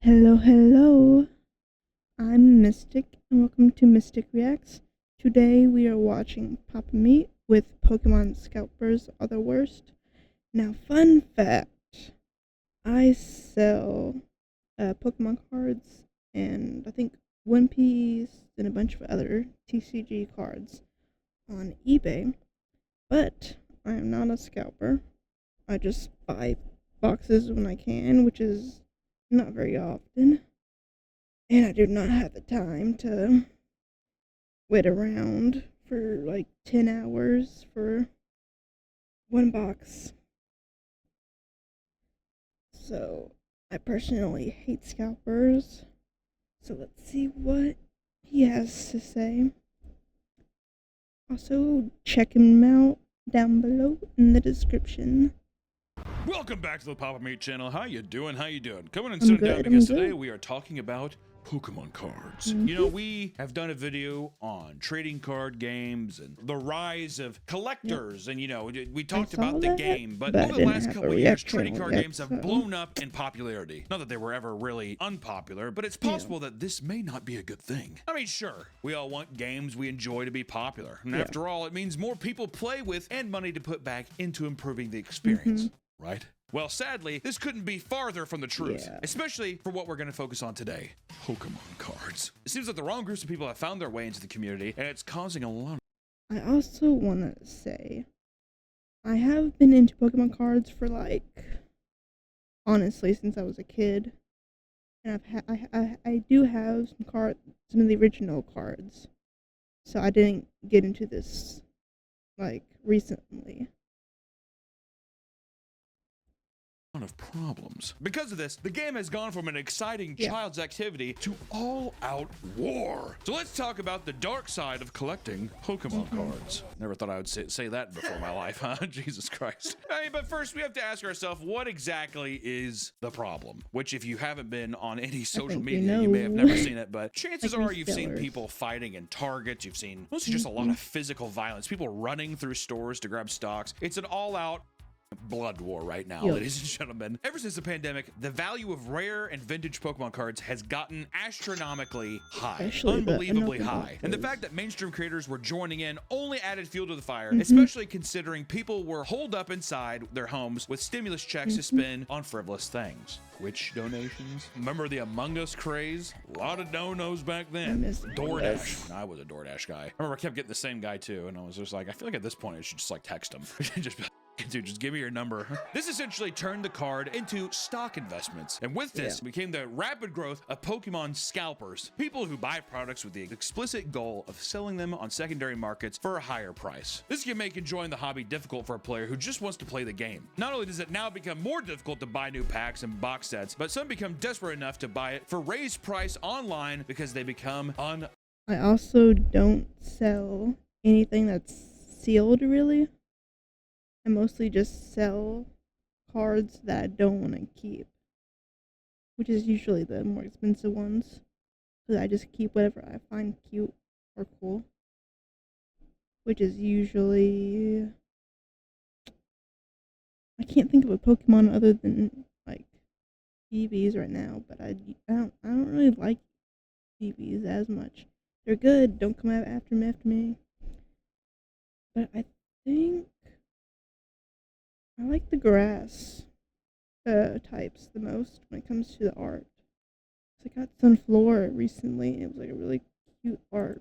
Hello. I'm Mistic, and welcome to Mistic Reacts. Today we are watching Papa Meat with Pokemon Scalpers are the worst. Now, fun fact, I sell Pokemon cards and I think One Piece and a bunch of other TCG cards on eBay, but I am not a scalper. I just buy boxes when I can, which is not very often. And I do not have the time to wait around for like 10 hours for one box. So I personally hate scalpers. So let's see what he has to say. Also, check him out down below in the description. Welcome back to the Papa Meat channel. How you doing? Coming and I'm sitting down good, because I'm today good. we are talking about Pokemon cards. You know, we have done a video on trading card games and the rise of collectors, and you know, we talked about the game, but I over the didn't last have a couple of years, reaction trading card yet, games have so- blown up in popularity. Not that they were ever really unpopular, but it's possible that this may not be a good thing. I mean, sure, we all want games we enjoy to be popular, and after all, it means more people play with and money to put back into improving the experience, right? Well, sadly, this couldn't be farther from the truth, especially for what we're going to focus on today, Pokemon cards. It seems like the wrong groups of people have found their way into the community, and it's causing a lot of... I also want to say, I have been into Pokemon cards for honestly, since I was a kid. And I do have some of the original cards. So I didn't get into this, recently. of problems. Because of this, the game has gone from an exciting child's activity to all-out war. So let's talk about the dark side of collecting Pokemon cards. Never thought I would say that before in my life, huh? Jesus Christ. But first we have to ask ourselves, what exactly is the problem? Which, if you haven't been on any social media, you may have never seen it, but chances are you've seen people fighting in Targets. You've seen mostly just a lot of physical violence, people running through stores to grab stocks. It's an all-out blood war right now, ladies and gentlemen. Ever since the pandemic, the value of rare and vintage Pokemon cards has gotten astronomically high, unbelievably high. And the fact that mainstream creators were joining in only added fuel to the fire, especially considering people were holed up inside their homes with stimulus checks to spend on frivolous things. Twitch donations. Remember the Among Us craze? A lot of no-nos back then. DoorDash. I was a DoorDash guy. I remember I kept getting the same guy too, and I was just like, I feel like at this point I should just like text him. Just be like, dude, just give me your number. This essentially turned the card into stock investments. And with this became the rapid growth of Pokemon scalpers. People who buy products with the explicit goal of selling them on secondary markets for a higher price. This can make enjoying the hobby difficult for a player who just wants to play the game. Not only does it now become more difficult to buy new packs and box sets, but some become desperate enough to buy it for raised price online because they become I also don't sell anything that's sealed, really. I mostly just sell cards that I don't want to keep, which is usually the more expensive ones, because I just keep whatever I find cute or cool, which is usually... I can't think of a Pokemon other than EVs right now, but I don't really like EVs as much. They're good. Don't come after me. But I think I like the grass types the most when it comes to the art. I got Sunflora recently. It was like a really cute art.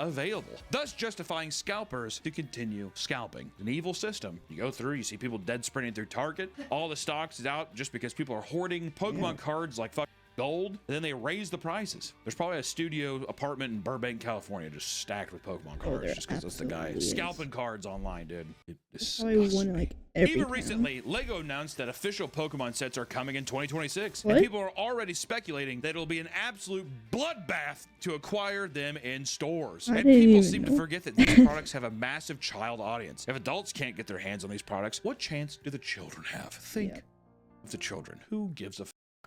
Available, thus justifying scalpers to continue scalping. An evil system. You go through, you see people dead sprinting through Target. All the stocks is out just because people are hoarding Pokemon cards like fucking gold, and then they raise the prices. There's probably a studio apartment in Burbank, California, just stacked with Pokemon cards, just because that's the guy scalping cards online, dude. It disgusts me. Even recently, Lego announced that official Pokemon sets are coming in 2026, and people are already speculating that it'll be an absolute bloodbath to acquire them in stores. And people seem to forget that these products have a massive child audience. If adults can't get their hands on these products, what chance do the children have? Think of the children. Who gives a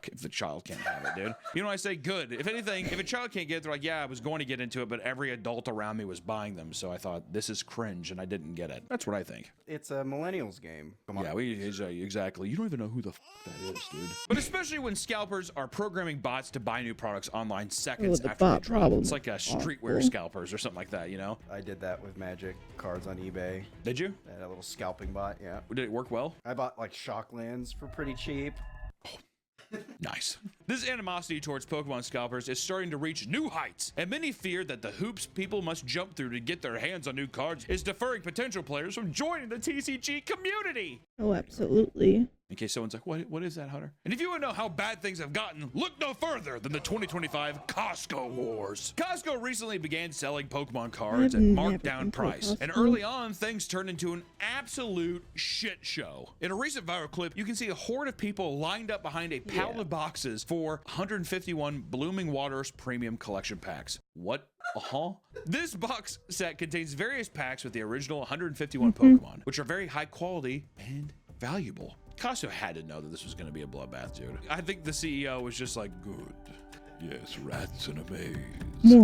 if the child can't have it, dude. You know, I say good. If anything, if a child can't get it, they're like, yeah, I was going to get into it, but every adult around me was buying them, so I thought this is cringe, and I didn't get it. That's what I think. It's a millennials game. Come on. Yeah, exactly. You don't even know who the that is, dude. But especially when scalpers are programming bots to buy new products online seconds after they drop. It's like a streetwear scalpers or something like that, you know? I did that with Magic cards on eBay. Did you? I had a little scalping bot, yeah. Did it work well? I bought like Shocklands for pretty cheap. Nice. This animosity towards Pokemon scalpers is starting to reach new heights, and many fear that the hoops people must jump through to get their hands on new cards is deferring potential players from joining the TCG community. Oh, absolutely. In case someone's like, what is that, Hunter? And if you want to know how bad things have gotten, look no further than the 2025 Costco Wars. Costco recently began selling Pokemon cards at marked down price, and early on, things turned into an absolute shit show. In a recent viral clip, you can see a horde of people lined up behind a pallet of boxes for 151 Blooming Waters premium collection packs. What? This box set contains various packs with the original 151 Pokemon, which are very high quality and valuable. Costco had to know that this was going to be a bloodbath, dude. I think the CEO was just like, good. Yes, rats in a maze.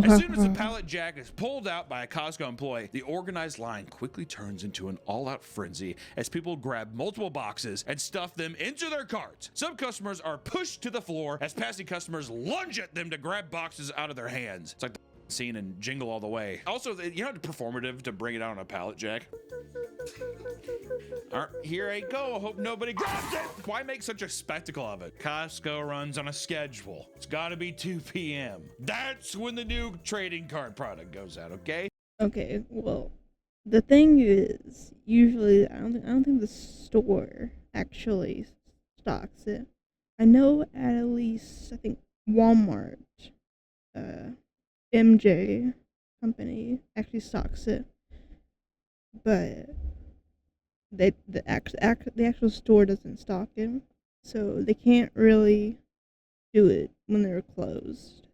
As soon as the pallet jack is pulled out by a Costco employee, the organized line quickly turns into an all-out frenzy as people grab multiple boxes and stuff them into their carts. Some customers are pushed to the floor as passing customers lunge at them to grab boxes out of their hands. It's like the scene in Jingle All the Way. Also, you know, performative to bring it out on a pallet jack. Here I go. Hope nobody grabs it. Why make such a spectacle of it? Costco runs on a schedule. It's got to be 2 p.m. That's when the new trading card product goes out. Okay. Okay. Well, the thing is, usually I don't think the store actually stocks it. I know at least I think Walmart, MJ company actually stocks it, but the actual store doesn't stock it, so they can't really do it when they're closed.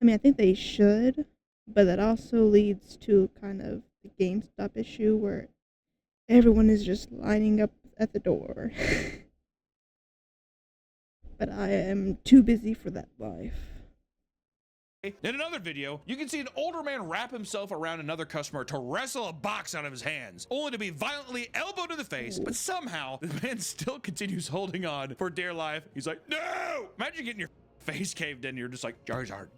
I mean, I think they should, but that also leads to kind of the GameStop issue where everyone is just lining up at the door. But I am too busy for that life. In another video, you can see an older man wrap himself around another customer to wrestle a box out of his hands, only to be violently elbowed in the face, but somehow the man still continues holding on for dear life. He's like, no! Imagine getting your face caved in, you're just like, Charizard.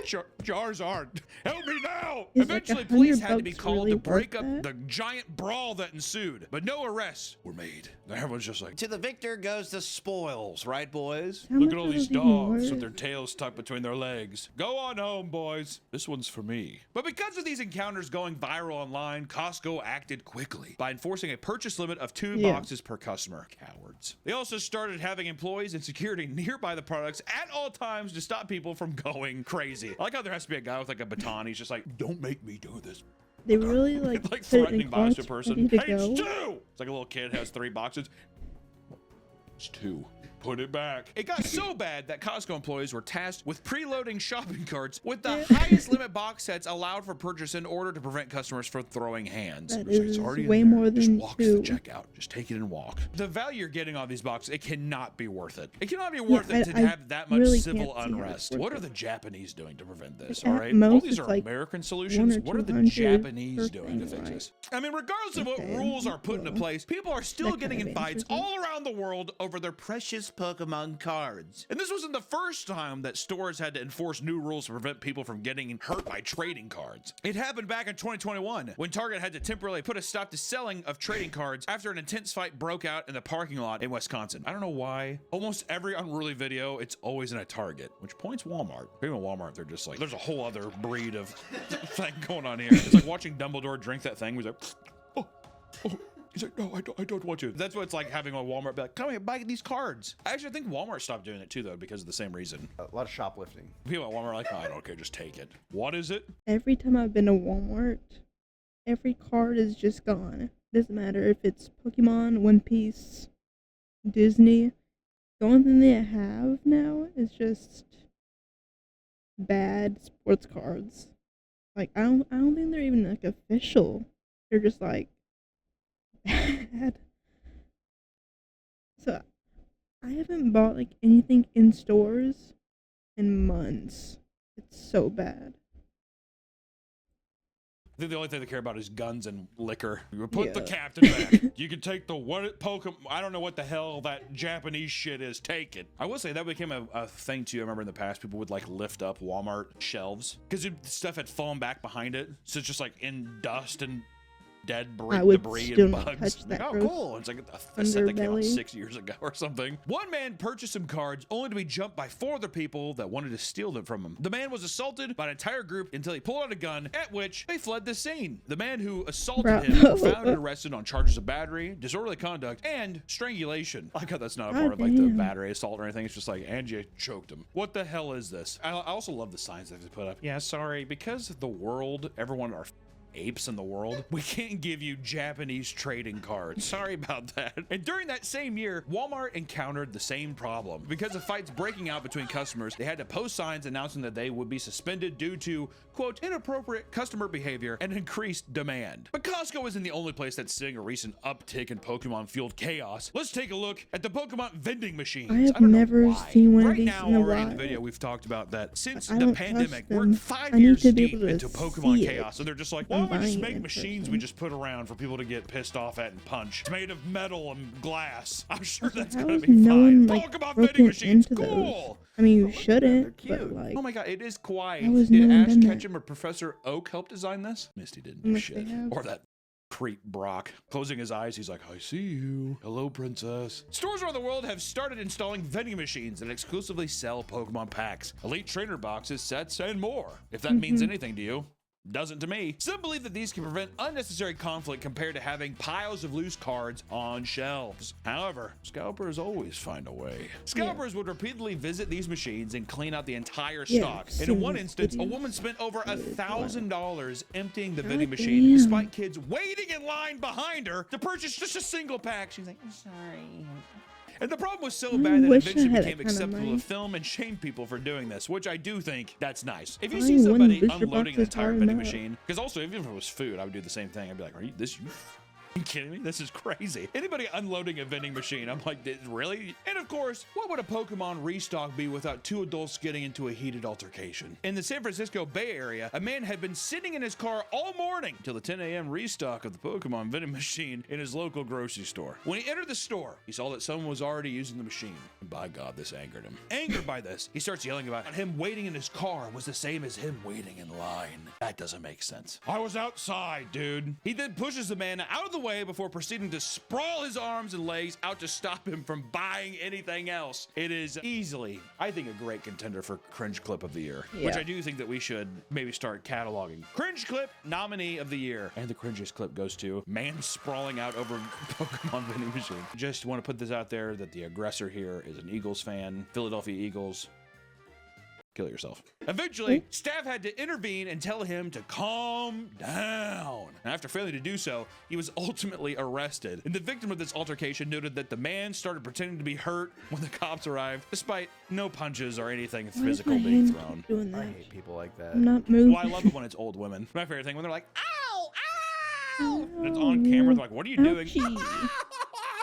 Charizard, help me now! Eventually, police had to be called to break up the giant brawl that ensued, but no arrests were made. Everyone's just like, to the victor goes the spoils, right, boys? Look at all these dogs with their tails tucked between their legs. Go on home, boys. This one's for me. But because of these encounters going viral online, Costco acted quickly by enforcing a purchase limit of 2 boxes per customer. Cowards. They also started having employees and security nearby the products at all times to stop people from going crazy. I like how there has to be a guy with like a baton. He's just like, don't make me do this. They really like threatening box to a person. Hey, it's 2! It's like a little kid has 3 boxes. It's 2. Put it back. It got so bad that Costco employees were tasked with preloading shopping carts with the highest limit box sets allowed for purchase in order to prevent customers from throwing hands. That It's is already way in there. more Just than walk to 2. the checkout. Just take it and walk. The value you're getting on these boxes, it cannot be worth it. It cannot be worth it to have that much really civil can't see how unrest. it's What worth are it. the Japanese doing to prevent this? Like, All at right, most, all these it's are like American 1 solutions. or What are the 200 Japanese per doing to thing, fix right? this? I mean, regardless of what Okay, rules are put into well, place, people are still that getting kind in of fights answers it. all around the world over their precious Pokemon cards. And this wasn't the first time that stores had to enforce new rules to prevent people from getting hurt by trading cards. It happened back in 2021 when Target had to temporarily put a stop to selling of trading cards after an intense fight broke out in the parking lot in Wisconsin. I don't know why. Almost every unruly video, it's always in a Target, which points Walmart. Even Walmart, they're just like, there's a whole other breed of thing going on here. It's like watching Dumbledore drink that thing. He's like, oh. He's like, no, I don't want you. That's what it's like having a Walmart be like, come here, buy these cards. Actually, I think Walmart stopped doing it too, though, because of the same reason. A lot of shoplifting. People at Walmart are like, oh, I don't care, just take it. What is it? Every time I've been to Walmart, every card is just gone. Doesn't matter if it's Pokemon, One Piece, Disney. The only thing they have now is just bad sports cards. Like I don't think they're even like official. They're just like bad. So I haven't bought like anything in stores in months. It's so bad. I think the only thing they care about is guns and liquor. You put the Yeah. captain back. You can take the what Pokemon. I don't know what the hell that Japanese shit is. Take it. I will say that became a thing too. I remember in the past people would like lift up Walmart shelves because stuff had fallen back behind it. So it's just like in dust and dead I would debris still and not bugs. touch that Like, oh, gross cool. It's like a set that came out underbelly. 6 years ago or something. One man purchased some cards only to be jumped by 4 other people that wanted to steal them from him. The man was assaulted by an entire group until he pulled out a gun, at which they fled the scene. The man who assaulted him Bravo. was found and arrested on charges of battery, disorderly conduct, and strangulation. I like how that's not a part of like the Goddamn. battery assault or anything. It's just like, and you choked him. What the hell is this? I also love the signs that they put up. Yeah, sorry, because the world, everyone are apes in the world, we can't give you Japanese trading cards. Sorry about that. And during that same year, Walmart encountered the same problem. Because of fights breaking out between customers, they had to post signs announcing that they would be suspended due to, quote, inappropriate customer behavior and increased demand. But Costco isn't the only place that's seeing a recent uptick in Pokemon-fueled chaos. Let's take a look at the Pokemon vending machines. I have don't know never why. seen one of right these now, in a already in the while. video, we've talked about that since I the don't pandemic, trust we're them. 5 I need years to be deep able to into Pokemon see chaos. it. So they're just like, I'm why don't we just buying make it machines personally. we just put around for people to get pissed off at and punch? It's made of metal and glass. I'm sure that's How gonna is be no fine. one like Pokemon vending broken machines, into cool. those? I mean, you Look at them, shouldn't, they're but cute. like, Oh my god, it is quiet. How has Did no one Ash done that? Ketchum or Professor Oak help design this? Misty didn't do Unless they shit. have. Or that creep Brock. Closing his eyes, he's like, I see you. Hello, princess. Stores around the world have started installing vending machines that exclusively sell Pokemon packs, elite trainer boxes, sets, and more. If that means anything to you. Doesn't to me. Some believe that these can prevent unnecessary conflict compared to having piles of loose cards on shelves. However, scalpers always find a way. Scalpers would repeatedly visit these machines and clean out the entire Yeah, stock. I've And in seen one these instance, a videos. woman spent over That is wild. $1,000 emptying the vending Goddamn. machine despite kids waiting in line behind her to purchase just a single pack. She's like, I'm sorry. And the problem was so bad that it wish I eventually had that became kind of acceptable money. to film and shame people for doing this, which I do think that's nice. If you Buying see one somebody booster unloading box an is entire hard vending enough. machine, because also even if it was food, I would do the same thing. I'd be like, are you kidding me? This is crazy. Anybody unloading a vending machine, I'm like, really? And of course, what would a Pokemon restock be without 2 adults getting into a heated altercation? In the San Francisco Bay Area, a man had been sitting in his car all morning till the 10 a.m. restock of the Pokemon vending machine in his local grocery store. When he entered the store, he saw that someone was already using the machine. And by God, this angered him. Angered by this, he starts yelling about him waiting in his car was the same as him waiting in line. That doesn't make sense. I was outside, dude. He then pushes the man out of the way before proceeding to sprawl his arms and legs out to stop him from buying anything else. It is easily, I think, a great contender for Cringe Clip of the Year, which Yeah. I do think that we should maybe start cataloging. Cringe Clip nominee of the year. And the cringiest clip goes to man sprawling out over Pokemon vending machine. Just want to put this out there that the aggressor here is an Eagles fan. Philadelphia Eagles. Kill yourself. Eventually, staff had to intervene and tell him to calm down. And after failing to do so, he was ultimately arrested. And the victim of this altercation noted that the man started pretending to be hurt when the cops arrived, despite no punches or anything Why does physical my being hand thrown. keep doing I that? hate people like that. I'm not moving. Well, I love it when it's old women. My favorite thing when they're like, ow, ow! And it's on camera, they're like, what are you doing? Ouchie.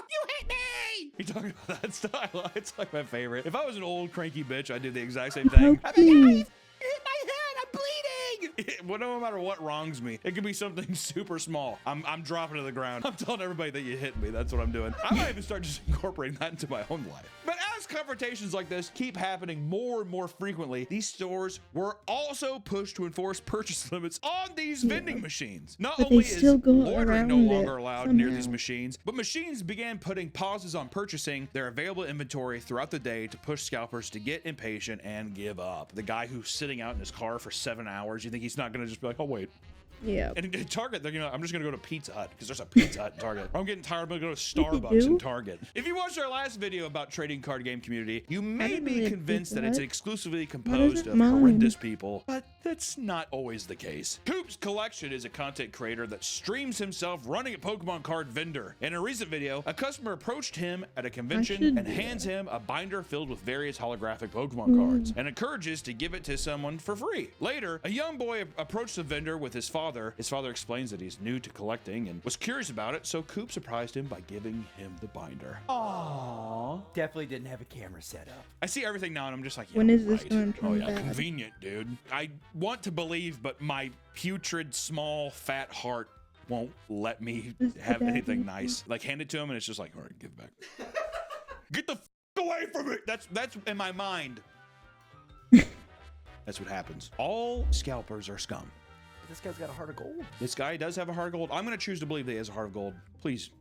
You hit me! You talking about that style? It's like my favorite. If I was an old cranky bitch, I'd do the exact same thing. Poke I'd be like, me. "You hit my head, I'm bleeding! Well, no matter what wrongs me, it could be something super small. I'm dropping to the ground. I'm telling everybody that you hit me. That's what I'm doing. I might even start just incorporating that into my own life. But as confrontations like this keep happening more and more frequently, these stores were also pushed to enforce purchase limits on these vending machines. Not But they only is still go loitering no around longer it allowed near these somehow. machines, but machines began putting pauses on purchasing their available inventory throughout the day to push scalpers to get impatient and give up. The guy who's sitting out in his car for 7 hours, you think he's not going to just be like, oh, wait. Yeah. And at Target, they're gonna, I'm just gonna go to Pizza Hut because there's a Pizza Hut in Target. I'm getting tired, I'm gonna go to Starbucks do? in Target. If you watched our last video about trading card game community, you may didn't be really have convinced Pizza that it's Hut. exclusively composed it of mine? horrendous people. But that's not always the case. Coop's Collection is a content creator that streams himself running a Pokemon card vendor. In a recent video, a customer approached him at a convention and hands him a binder filled with various holographic Pokemon cards and encourages to give it to someone for free. Later, a young boy approached the vendor with his father. His father explains that he's new to collecting and was curious about it, so Coop surprised him by giving him the binder. Aww. Definitely didn't have a camera set up. I see everything now and I'm just like, yeah, When is this right. going to Oh turn yeah, bad? convenient, dude. I want to believe, but my putrid, small, fat heart won't let me have anything nice. Like, hand it to him and it's just like, all right, give it back. Get the f away from it. That's in my mind. That's what happens. All scalpers are scum. But this guy's got a heart of gold. This guy does have a heart of gold. I'm gonna choose to believe that he has a heart of gold. Please.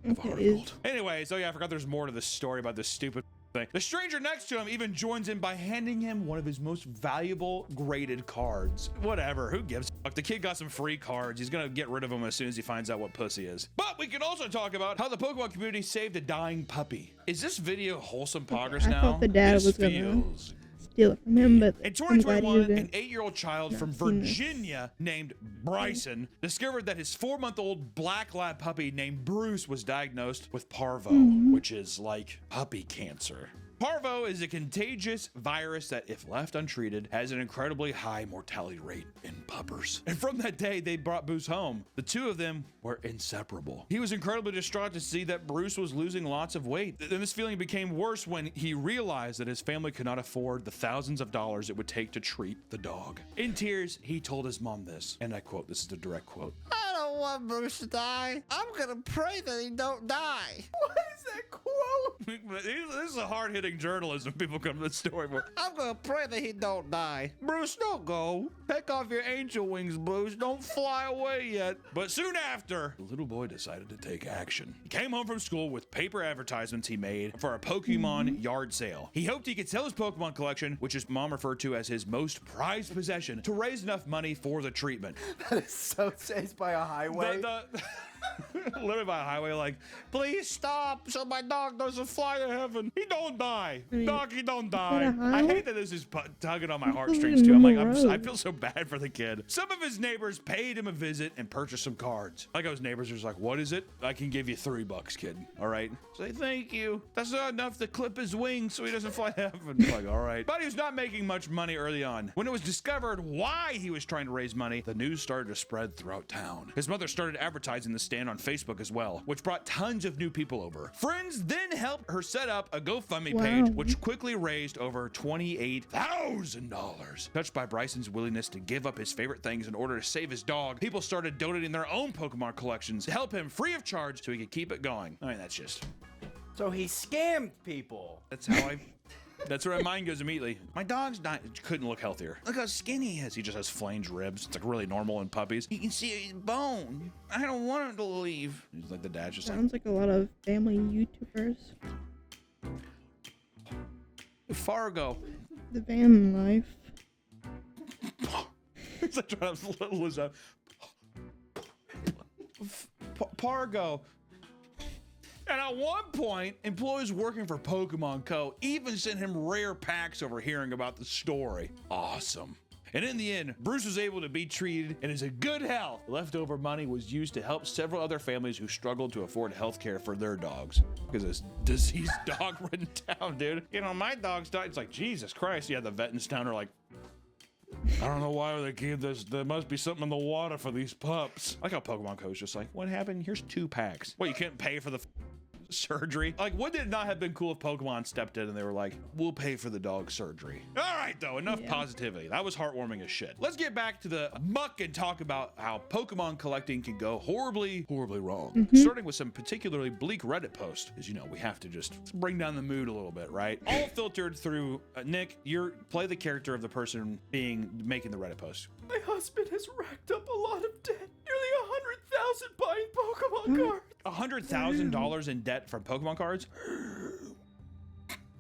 Have a heart of Okay, gold. Anyway, so yeah, I forgot there's more to this story about this stupid thing. The stranger next to him even joins in by handing him one of his most valuable graded cards. Whatever, who gives a fuck? The kid got some free cards. He's gonna get rid of them as soon as he finds out what pussy is. But we can also talk about how the Pokemon community saved a dying puppy. Is this video wholesome progress I now? thought the dad This was gonna feels steal it from him, but in I'm glad he 2021, an didn't. 8-year-old child not from seen this. Virginia named Bryson discovered that his 4-month-old black lab puppy named Bruce was diagnosed with parvo, which is like puppy cancer. Parvo is a contagious virus that, if left untreated, has an incredibly high mortality rate in puppers. And from that day, they brought Bruce home. The two of them were inseparable. He was incredibly distraught to see that Bruce was losing lots of weight. And this feeling became worse when he realized that his family could not afford the thousands of dollars it would take to treat the dog. In tears, he told his mom this, and I quote, this is the direct quote. I don't want Bruce to die. I'm gonna pray that he don't die. What is that quote? This is a hard-hitting journalism people come to the story for. I'm gonna pray that he don't die. Bruce, don't go. Take off your angel wings, Bruce. Don't fly away yet. But soon after, the little boy decided to take action. He came home from school with paper advertisements he made for a Pokemon yard sale. He hoped he could sell his Pokemon collection, which his mom referred to as his most prized possession, to raise enough money for the treatment. That is so chased by a highway. Literally by a highway, like, please stop so my dog doesn't fly to heaven. He don't die. I mean, Dog, he don't die. that a I highway? hate that this is tugging on my It's heartstrings a too. I'm like, normal I road. feel so bad for the kid. Some of his neighbors paid him a visit and purchased some cards. Like, his neighbors are just like, what is it? I can give you $3, kid. All right. Say thank you. That's not enough to clip his wings so he doesn't fly to heaven. Like, all right. But he was not making much money early on. When it was discovered why he was trying to raise money, the news started to spread throughout town. His mother started advertising the stand on Facebook as well, which brought tons of new people over. Friends then helped her set up a GoFundMe page, Wow. which quickly raised over $28,000. Touched by Bryson's willingness to give up his favorite things in order to save his dog, people started donating their own Pokemon collections to help him free of charge so he could keep it going. I mean, that's just... So he scammed people. That's how I... That's where my mind goes immediately. My dog's not couldn't look healthier. Look how skinny he is. He just has flanged ribs. It's like really normal in puppies. You can see his bone. I don't want him to leave. He's like the dad's just like, Sounds like a lot of family YouTubers. Fargo. The van life. It's like trying to lose up. Pargo. And at one point, employees working for Pokemon Co. even sent him rare packs over hearing about the story. Awesome. And in the end, Bruce was able to be treated and is in good health. Leftover money was used to help several other families who struggled to afford health care for their dogs. Because this diseased dog ridden town, dude. You know, my dog's died. It's like, Jesus Christ. Yeah, the vet in town are like, I don't know why they keep this. There must be something in the water for these pups. I like how Pokemon Co's just like, what happened? Here's 2 packs. Well, you couldn't pay for the surgery. Like, wouldn't it not have been cool if Pokemon stepped in and they were like, we'll pay for the dog's surgery? All right, though, enough positivity. That was heartwarming as shit. Let's get back to the muck and talk about how Pokemon collecting can go horribly, horribly wrong. Starting with some particularly bleak Reddit posts, because, you know, we have to just bring down the mood a little bit, right? All filtered through, Nick, play the character of the person making the Reddit post. My husband has racked up a lot of debt. Nearly 100,000 buying Pokemon cards. $100,000 in debt from Pokemon cards?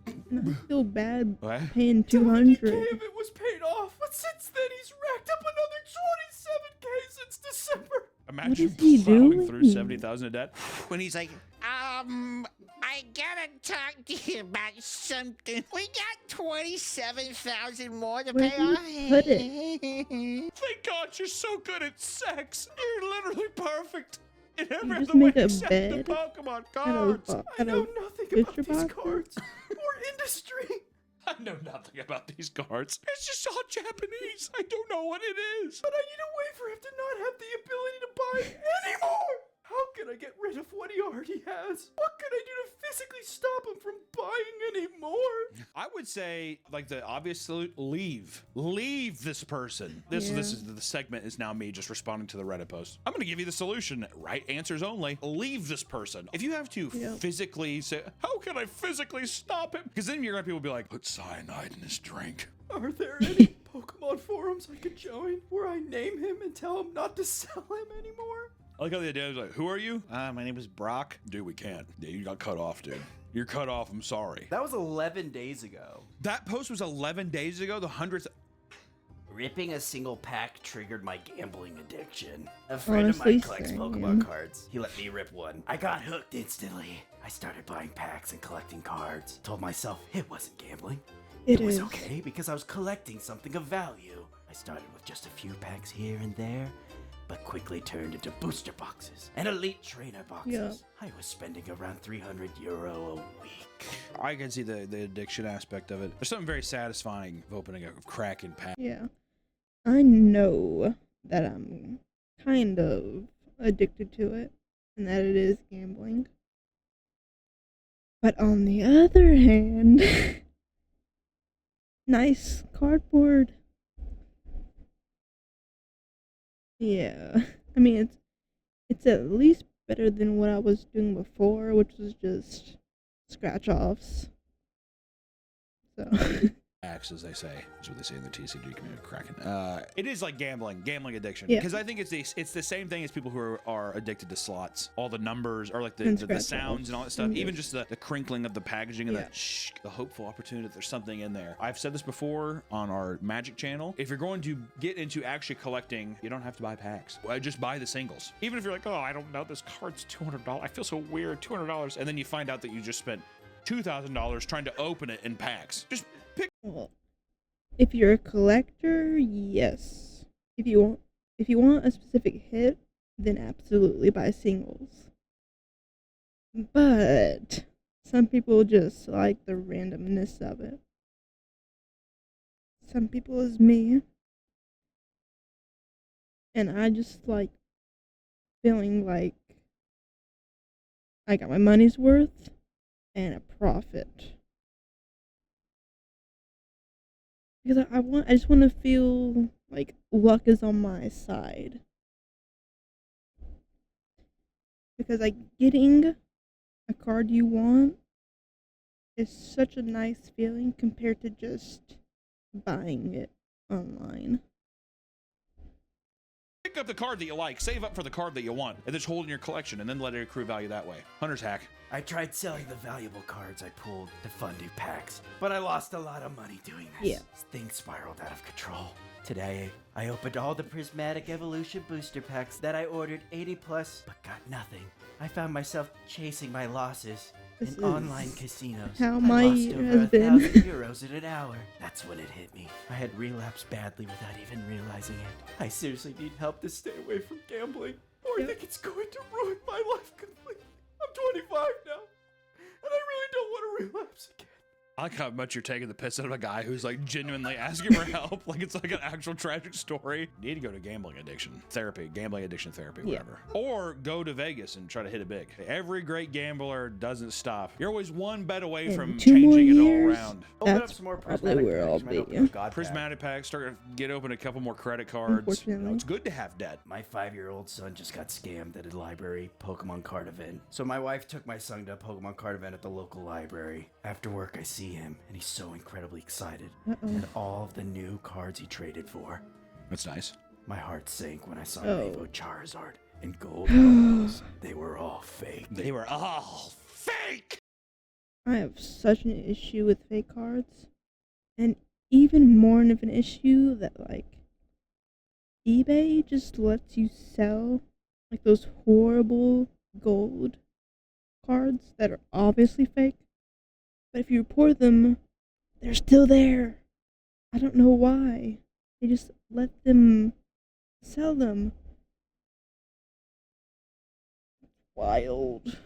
I feel bad What? paying 70K 200. of it was paid off, but since then he's racked up another 27K since December. Imagine is he plowing doing? through 70,000 in debt. When he's like, I gotta talk to you about something. We got 27,000 more to Where pay do you off. put it? Thank God you're so good at sex. You're literally perfect in every just other way make a except the bed Pokemon Out cards. of, I out know of nothing booster about these boxes? cards or industry. I know nothing about these cards. It's just all Japanese. I don't know what it is. But I need a way for him to not have the ability to buy anymore. How can I get rid of what he already has? What can I do to physically stop him from buying anymore? I would say, like, the obvious salute, leave. Leave this person. This Yeah. is the segment is now me just responding to the Reddit post. I'm gonna give you the solution. Right answers only. Leave this person. If you have to Yep. physically say, how can I physically stop him? Because then you're gonna people be like, put cyanide in his drink. Are there any Pokemon forums I could join where I name him and tell him not to sell him anymore? I like how the idea is like, who are you? My name is Brock. Dude, we can't. Yeah, you got cut off, dude. You're cut off. I'm sorry. That was 11 days ago. That post was 11 days ago. The 100th. Ripping a single pack triggered my gambling addiction. A friend Honestly, of mine collects same. Pokemon cards. He let me rip one. I got hooked instantly. I started buying packs and collecting cards. Told myself it wasn't gambling. It was is. okay because I was collecting something of value. I started with just a few packs here and there, but quickly turned into booster boxes and elite trainer boxes. Yeah. I was spending around €300 a week. I can see the addiction aspect of it. There's something very satisfying of opening a Kraken pack. Yeah. I know that I'm kind of addicted to it and that it is gambling. But on the other hand, nice cardboard. Yeah. I mean, it's at least better than what I was doing before, which was just scratch offs. So Packs, as they say, is what they say in the TCG community. Kraken. It is like gambling addiction. Yeah. Because I think it's the same thing as people who are addicted to slots. All the numbers, or like And the scratch sounds offs. and all that stuff. And Even just the crinkling of the packaging and Yeah. the hopeful opportunity that there's something in there. I've said this before on our Magic channel. If you're going to get into actually collecting, you don't have to buy packs. Just buy the singles. Even if you're like, oh, I don't know, this card's $200. I feel so weird, $200. And then you find out that you just spent $2,000 trying to open it in packs. Just pick. well, if you're a collector, yes. If you want a specific hit, then absolutely buy singles. But some people just like the randomness of it. Some people is me. And I just like feeling like I got my money's worth and a profit. Because I just want to feel like luck is on my side. Because like getting a card you want is such a nice feeling compared to just buying it online. Pick up the card that you like, save up for the card that you want, and just hold in your collection, and then let it accrue value that way. Hunter's hack. I tried selling the valuable cards I pulled to fund new packs, but I lost a lot of money doing this. Yeah. Things spiraled out of control. Today, I opened all the Prismatic Evolution booster packs that I ordered 80 plus, but got nothing. I found myself chasing my losses This in is online casinos. how I my lost year over has been. €1,000 in an hour. That's when it hit me. I had relapsed badly without even realizing it. I seriously need help to stay away from gambling, or I Yep. think it's going to ruin my life completely. I'm 25 now, and I really don't want to relapse again. I like how much you're taking the piss out of a guy who's like genuinely asking for help. Like it's like an actual tragic story. You need to go to gambling addiction therapy, Yeah. whatever. Or go to Vegas and try to hit it big. Every great gambler doesn't stop. You're always one bet away In from 2 more changing it all years, around. Open up That's some more probably prismatic where packs. I'll Might be. open a God pack. Prismatic packs, start to get open a couple more credit cards. Unfortunately. It's good to have debt. My 5-year-old son just got scammed at a library Pokemon card event. So my wife took my son to a Pokemon card event at the local library. After work, I see him, and he's so incredibly excited Uh-oh. at all of the new cards he traded for. That's nice. My heart sank when I saw Oh. Evo Charizard and Gold Emeralds. They were all fake. They were all fake. I have such an issue with fake cards. And even more of an issue that, like, eBay just lets you sell, like, those horrible gold cards that are obviously fake. But if you report them, they're still there. I don't know why. They just let them sell them. Wild.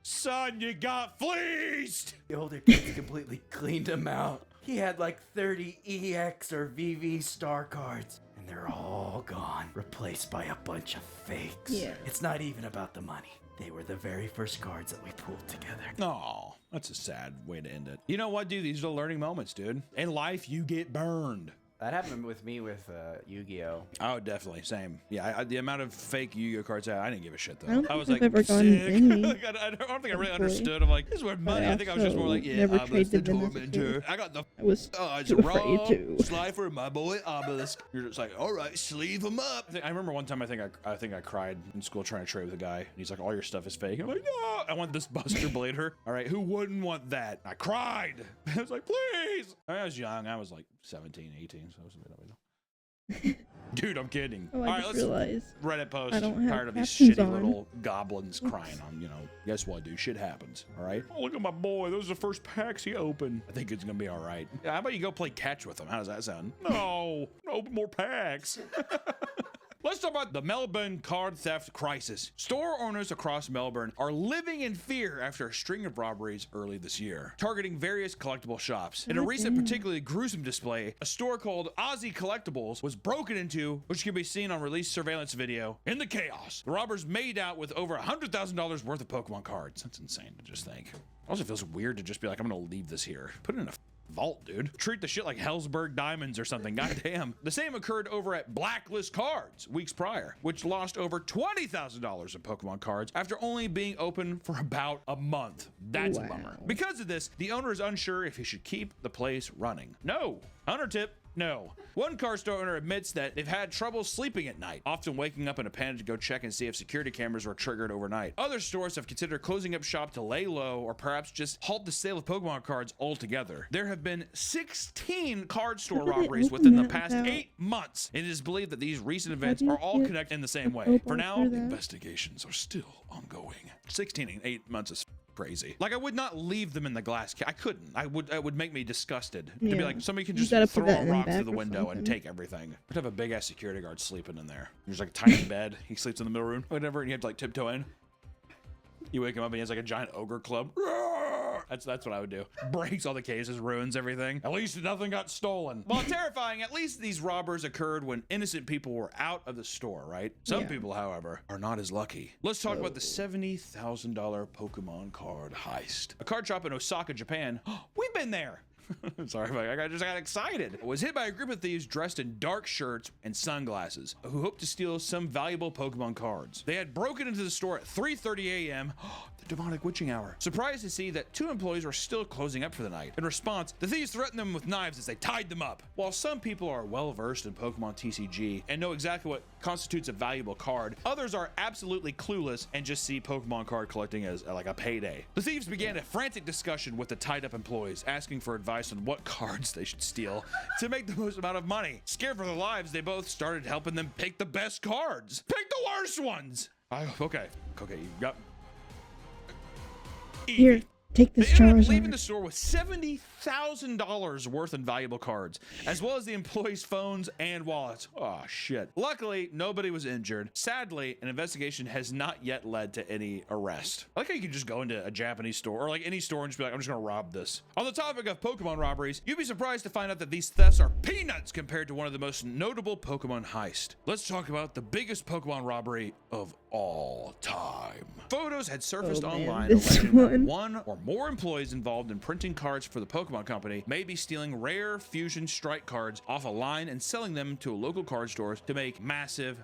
Son, you got fleeced! The older kids completely cleaned him out. He had like 30 EX or VV star cards, and they're all gone, replaced by a bunch of fakes. Yeah. It's not even about the money. They were the very first cards that we pulled together. Oh, that's a sad way to end it. You know what, dude? These are the learning moments, dude. In life, you get burned. That happened with me with Yu-Gi-Oh! Oh, definitely. Same. Yeah, the amount of fake Yu-Gi-Oh cards I didn't give a shit, though. I don't think was I've like, ever gotten sick. any. I don't think I really Actually. understood. I'm like, this is where money. I think I was just more like, yeah, never Obelisk the traded them as a Tormentor. kid. I got the I was it's too afraid raw to. Slifer, my boy Obelisk. You're just like, all right, sleeve him up. I remember one time I think I cried in school trying to trade with a guy. And he's like, all your stuff is fake. I'm like, no, I want this Buster Blader. All right, who wouldn't want that? I cried. I was like, please. I was young. I was like 17, 18, so I was a bit of a dude, I'm kidding. Oh, All I right, just let's realized Reddit post. I don't have Tired of these captions shitty on. little goblins crying on, guess what, dude? Shit happens, all right? Oh, look at my boy. Those are the first packs he opened. I think it's going to be all right. Yeah, how about you go play catch with him? How does that sound? No, open more packs. Let's talk about the Melbourne card theft crisis. Store owners across Melbourne are living in fear after a string of robberies early this year, targeting various collectible shops. In a recent particularly gruesome display, a store called Aussie Collectibles was broken into, which can be seen on released surveillance video. In the chaos, the robbers made out with over $100,000 worth of Pokemon cards. That's insane to just think. Also feels weird to just be like, I'm gonna leave this here. Put it in a vault, dude. Treat the shit like Hellsberg diamonds or something. Goddamn. The same occurred over at Blacklist Cards weeks prior, which lost over $20,000 of Pokemon cards after only being open for about a month. That's a bummer. Because of this, the owner is unsure if he should keep the place running. No. Hunter tip. No. One car store owner admits that they've had trouble sleeping at night, often waking up in a panic to go check and see if security cameras were triggered overnight. Other stores have considered closing up shop to lay low or perhaps just halt the sale of Pokemon cards altogether. There have been 16 card store How did they robberies open within the that past without- 8 months. It is believed that these recent events do you are all get connected in the same way. open For now, through that? investigations are still ongoing. 16 in 8 months is crazy. Like, I would not leave them in the glass I couldn't. It would make me disgusted to be Yeah. like, somebody can You just gotta put throw that a in the rock back through the or window and something. take everything. I'd have a big ass security guard sleeping in there. There's like a tiny bed. He sleeps in the middle room, whatever, and you have to like tiptoe in. You wake him up and he has like a giant ogre club. That's what I would do. Breaks all the cases, ruins everything. At least nothing got stolen. While terrifying, at least these robbers occurred when innocent people were out of the store, right? Some Yeah. people, however, are not as lucky. Let's talk about the $70,000 Pokemon card heist. A card shop in Osaka, Japan. We've been there. Sorry, I just got excited. Was hit by a group of thieves dressed in dark shirts and sunglasses who hoped to steal some valuable Pokemon cards. They had broken into the store at 3:30 a.m. The demonic witching hour. Surprised to see that 2 employees were still closing up for the night. In response, the thieves threatened them with knives as they tied them up. While some people are well versed in Pokemon TCG and know exactly what constitutes a valuable card, others are absolutely clueless and just see Pokemon card collecting as like a payday. The thieves began a frantic discussion with the tied up employees, asking for advice on what cards they should steal to make the most amount of money. Scared for their lives, they both started helping them pick the best cards. Pick the worst ones. Okay, you got. Here, take this They ended up leaving Charizard. the store with $70,000 worth in valuable cards, as well as the employees' phones and wallets. Oh, shit. Luckily, nobody was injured. Sadly, an investigation has not yet led to any arrest. I like how you can just go into a Japanese store or like any store and just be like, I'm just gonna rob this. On the topic of Pokemon robberies, you'd be surprised to find out that these thefts are peanuts compared to one of the most notable Pokemon heists. Let's talk about the biggest Pokemon robbery of all time. Photos had surfaced Oh, man, online this alleging that one. one or more employees involved in printing cards for the Pokemon Company may be stealing rare Fusion Strike cards off a line and selling them to local card stores to make massive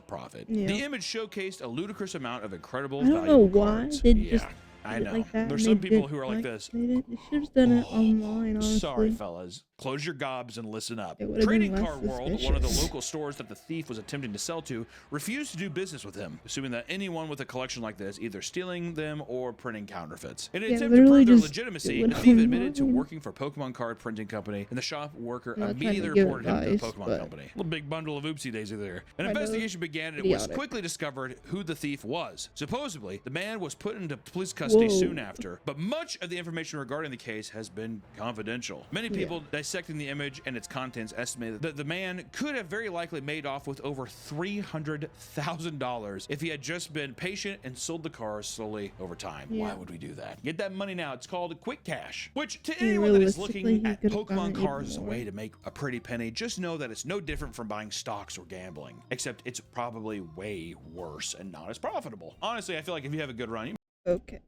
profit. Yeah. The image showcased a ludicrous amount of incredible I don't know valuable why cards. they Yeah. just I did it know. like that, There's and some they people did- who are like this. They should have done it online, honestly. Sorry, fellas. Close your gobs and listen up. It would've been Trading less Card World, one of the suspicious. local stores that the thief was attempting to sell to, refused to do business with him, assuming that anyone with a collection like this either stealing them or printing counterfeits. In an Yeah, attempt to literally prove their just legitimacy, do it the thief admitted to online. working for a Pokemon card printing company, and the shop worker I'm not trying to immediately give reported him to the advice, Pokemon but- company. A little big bundle of oopsie daisy there. An I know. investigation began, and it was Idiotic. quickly discovered who the thief was. Supposedly, the man was put into police custody Whoa. soon after, but much of the information regarding the case has been confidential. Many people dissecting the image and its contents estimated that the man could have very likely made off with over $300,000 if he had just been patient and sold the cars slowly over time. Yeah. Why would we do that? Get that money now. It's called quick cash, which to Yeah, anyone that is realistically, looking he at could've Pokemon gotten cards as a even way more. to make a pretty penny, just know that it's no different from buying stocks or gambling, except it's probably way worse and not as profitable. Honestly, I feel like if you have a good run, you Okay.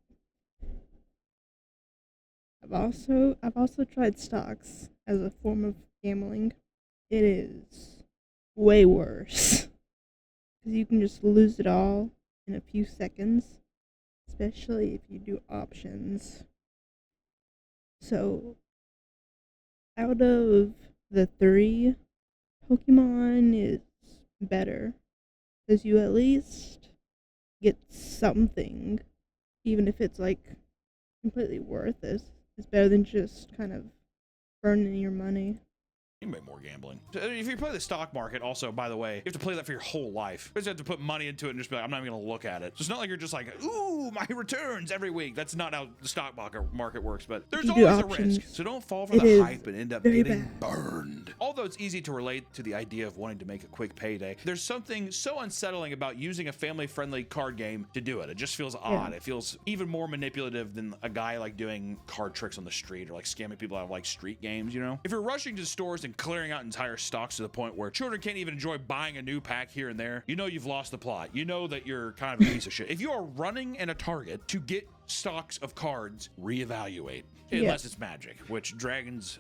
I've also tried stocks as a form of gambling. It is way worse. Because you can just lose it all in a few seconds, especially if you do options. So, out of the three, Pokemon is better. Because you at least get something, even if it's like completely worthless. It's better than just kind of burning your money. make more gambling. If you play the stock market, also, by the way, you have to play that for your whole life. You just have to put money into it and just be like, I'm not even gonna look at it. So it's not like you're just like, ooh, my returns every week. That's not how the stock market works, but there's You do always a options, risk. So don't fall for it the is hype and end up very getting bad. burned. Although it's easy to relate to the idea of wanting to make a quick payday, there's something so unsettling about using a family-friendly card game to do it. It just feels odd. Yeah. It feels even more manipulative than a guy like doing card tricks on the street or like scamming people out of like street games, you know? If you're rushing to stores and clearing out entire stocks to the point where children can't even enjoy buying a new pack here and there, you know you've lost the plot. You know that you're kind of a piece of shit. If you are running in a Target to get stocks of cards, reevaluate. Unless it's Magic, which dragons...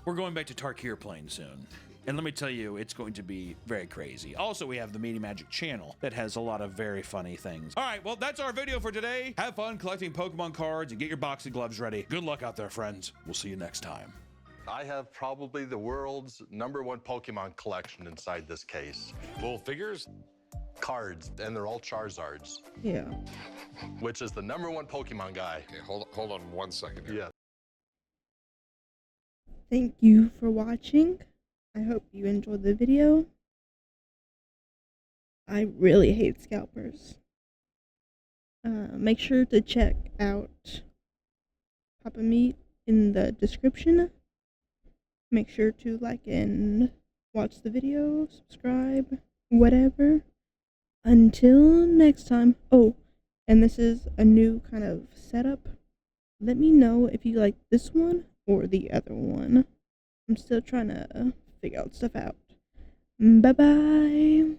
We're going back to Tarkir playing soon. And let me tell you, it's going to be very crazy. Also, we have the Meaty Magic channel that has a lot of very funny things. All right, well, that's our video for today. Have fun collecting Pokemon cards and get your boxing gloves ready. Good luck out there, friends. We'll see you next time. I have probably the world's #1 Pokemon collection inside this case. Full figures? Cards, and they're all Charizards, Yeah. which is the #1 Pokemon guy. Okay, hold on 1 second here. Yeah. Thank you for watching. I hope you enjoyed the video. I really hate scalpers. Make sure to check out Papa Meat in the description. Make sure to like and watch the video, subscribe, whatever. Until next time. Oh, and this is a new kind of setup. Let me know if you like this one or the other one. I'm still trying to figure out stuff out. Bye-bye.